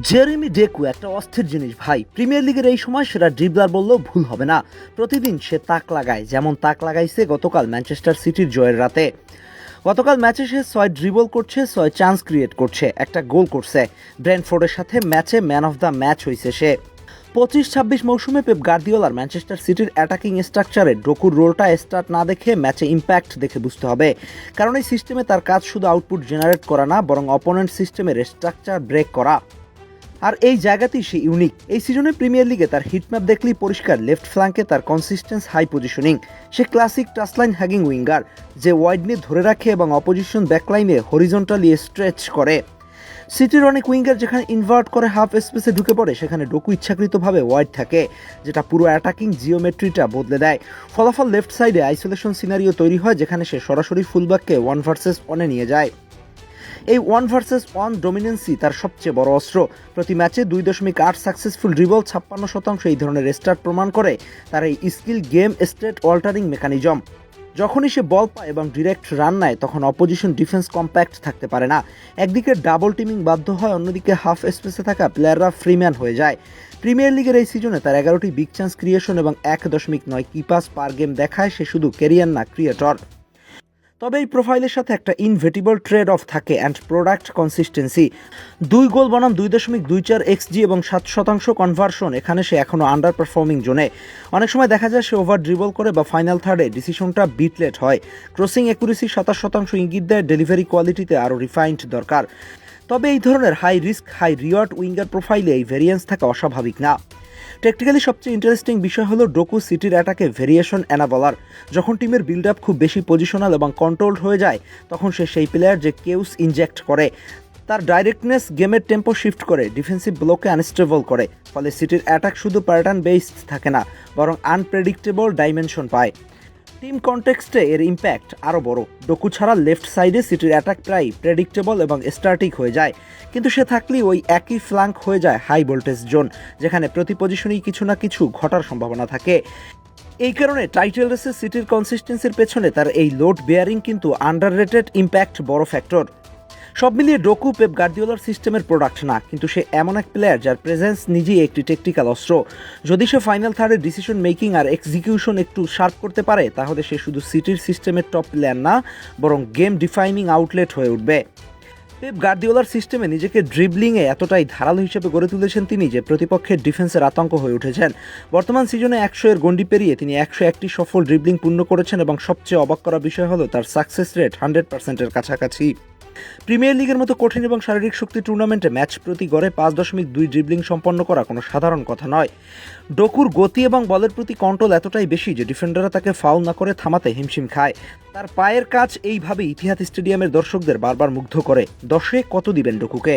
Jeremy ডেকু একটা অস্থির জিনিস ভাই। প্রিমিয়ার লিগের এই সময় সেটা ড্রিবলার বললেও ভুল হবে না। প্রতিদিন সে তাক লাগায়, যেমন তাক লাগাইছে গতকাল ম্যানচেস্টার সিটির জয়ের রাতে। গতকাল ম্যাচে সে 6 ড্রিবল করছে, 6 চান্স ক্রিয়েট করছে, একটা গোল করছে। ব্রেন্টফোর্ডের সাথে ম্যাচে ম্যান অফ দ্য ম্যাচ হয়েছে সে। 25-26 মৌসুমে পেপ গার্দিওলার ম্যানচেস্টার সিটির অ্যাটাকিং স্ট্রাকচারে ডকুর রোলটা স্টার্ট না দেখে ম্যাচে ইম্প্যাক্ট দেখে বুঝতে হবে। কারণ এই সিস্টেমে তার কাজ শুধু আউটপুট জেনারেট করা না, বরং অপোনেন্ট সিস্টেমের স্ট্রাকচার ব্রেক করা। আর এই জায়গাতেই সে ইউনিক। এই সিজনে প্রিমিয়ার লিগে তার হিটম্যাপ দেখলেই পরিষ্কার, লেফট ফ্ল্যাঙ্কে তার কনসিস্টেন্স হাই পজিশনিং। সে ক্লাসিক টাচলাইন হ্যাগিং উইঙ্গার, যে ওয়াইড নিয়ে ধরে রাখে এবং অপোজিশন ব্যাকলাইনে হরিজন্টালি স্ট্রেচ করে। সিটির অনেক উইঙ্গার যেখানে ইনভার্ট করে হাফ স্পেসে ঢুকে পড়ে, সেখানে ডোকু ইচ্ছাকৃতভাবে ওয়াইড থাকে, যেটা পুরো অ্যাটাকিং জিওমেট্রিটা বদলে দেয়। ফলাফল লেফট সাইডে আইসোলেশন সিনারিও তৈরি হয়, যেখানে সে সরাসরি ফুলব্যাককে 1 ভার্সেস 1-এ নিয়ে যায়। এই 1 ভার্সেস 1 ডমিনেন্সি তার সবচেয়ে বড় অস্ত্র। প্রতি ম্যাচে 2.8 সাকসেসফুল ড্রিবল, 56% এই ধরনের স্টার্ট প্রমাণ করে তার এই skill game state altering mechanism. যখনই সে বল পায় এবং ডিরেক্ট রান নেয়, তখন অপোজিশন ডিফেন্স কম্প্যাক্ট থাকতে পারে না। একদিকে ডাবল টিমিং বাধ্য হয়, অন্যদিকে হাফ স্পেসে থাকা প্লেয়াররা ফ্রিম্যান হয়ে যায়। প্রিমিয়ার লিগের এই সিজনে তার 11টি বিগ চান্স ক্রিয়েশন এবং 1.9 কি পাস পার গেম দেখায় সে শুধু ক্যারিয়ার না, ক্রিয়েটর। তবে এই প্রোফাইলের সাথে একটা ইনভেটিবল ট্রেড অফ থাকে, অ্যান্ড প্রোডাক্ট কনসিস্টেন্সি। 2 গোল বনাম 2.24 XG এবং 7% কনভার্সন, এখানে সে এখনও আন্ডার পারফর্মিং জোনে। অনেক সময় দেখা যায় সে ওভার ড্রিবল করে বা ফাইনাল থার্ডে ডিসিশনটা বিটলেট হয়। ক্রসিং অ্যাকুরেসি 27% ইঙ্গিত দেয় ডেলিভারি কোয়ালিটিতে আরও রিফাইন্ড দরকার। তবে এই ধরনের high risk high reward winger প্রোফাইলে এই ভেরিয়েন্স থাকা অস্বাভাবিক না। টেকনিক্যালি সবচেয়ে ইন্টারেস্টিং বিষয় হলো ডোকু সিটির অ্যাটাকে ভেরিয়েশন এনাবলার। যখন টিমের বিল্ড আপ খুব বেশি পজিশনাল এবং কন্ট্রোলড হয়ে যায়, তখন সে সেই প্লেয়ার যে কেউস ইনজেক্ট করে। তার ডাইরেক্টনেস গেমের টেম্পো শিফট করে, ডিফেন্সিভ ব্লকে আনস্টেবল করে। ফলে সিটির অ্যাটাক শুধু প্যাটার্ন বেসড থাকে না, বরং আনপ্রেডিক্টেবল ডাইমেনশন পায়। টিম কনটেক্সটে এর ইম্প্যাক্ট আরও বড়। ডোকু ছাড়া লেফট সাইডে সিটির অ্যাটাক প্রায় প্রেডিক্টেবল এবং স্ট্যাটিক হয়ে যায়, কিন্তু সে থাকলেই ওই একই ফ্ল্যাঙ্ক হয়ে যায় হাই ভোল্টেজ জোন, যেখানে প্রতি পজিশনেই কিছু না কিছু ঘটার সম্ভাবনা থাকে। এই কারণে টাইটেল রেসে সিটির কনসিস্টেন্সির পেছনে তার এই লোড বেয়ারিং কিন্তু আন্ডাররেটেড ইম্প্যাক্ট বড় ফ্যাক্টর। সব মিলিয়ে ডোকু পেপ গার্দিওলার সিস্টেমের প্রোডাক্ট না, কিন্তু সে এমন এক প্লেয়ার যার প্রেজেন্স নিজেই একটি টেকনিক্যাল অস্ত্র। যদি সে ফাইনাল থার্ডের ডিসিশন মেকিং আর এক্সিকিউশন একটু শার্প করতে পারে, তাহলে সে শুধু সিটির সিস্টেমের টপ প্লেয়ার না, বরং গেম ডিফাইনিং আউটলেট হয়ে উঠবে। পেপ গার্দিওলার সিস্টেমে নিজেকে ড্রিবলিংয়ে এতটাই ধারালো হিসেবে গড়ে তুলেছেন তিনি যে প্রতিপক্ষের ডিফেন্সের আতঙ্ক হয়ে উঠেছেন। বর্তমান সিজনে 100-এর গণ্ডি পেরিয়ে তিনি 101টি সফল ড্রিবলিং পূর্ণ করেছেন, এবং সবচেয়ে অবাক করা বিষয় হলো তার সাকসেস রেট 100%-এর কাছাকাছি। প্রিমিয়ার লিগের মতো কঠিন এবং শারীরিক শক্তি টুর্নামেন্টে ম্যাচ প্রতি গড়ে 5.2 ড্রিবলিং সম্পন্ন করা কোনো সাধারণ কথা নয়। ডোকুর গতি এবং বলের প্রতি কন্ট্রোল এতটাই বেশি যে ডিফেন্ডাররা তাকে ফাউল না করে থামাতে হিমশিম খায়। তার পায়ের কাজ এইভাবে ইতিহাদ স্টেডিয়ামের দর্শকদের বারবার মুগ্ধ করে। 10-এ কত দিবেন ডোকুকে?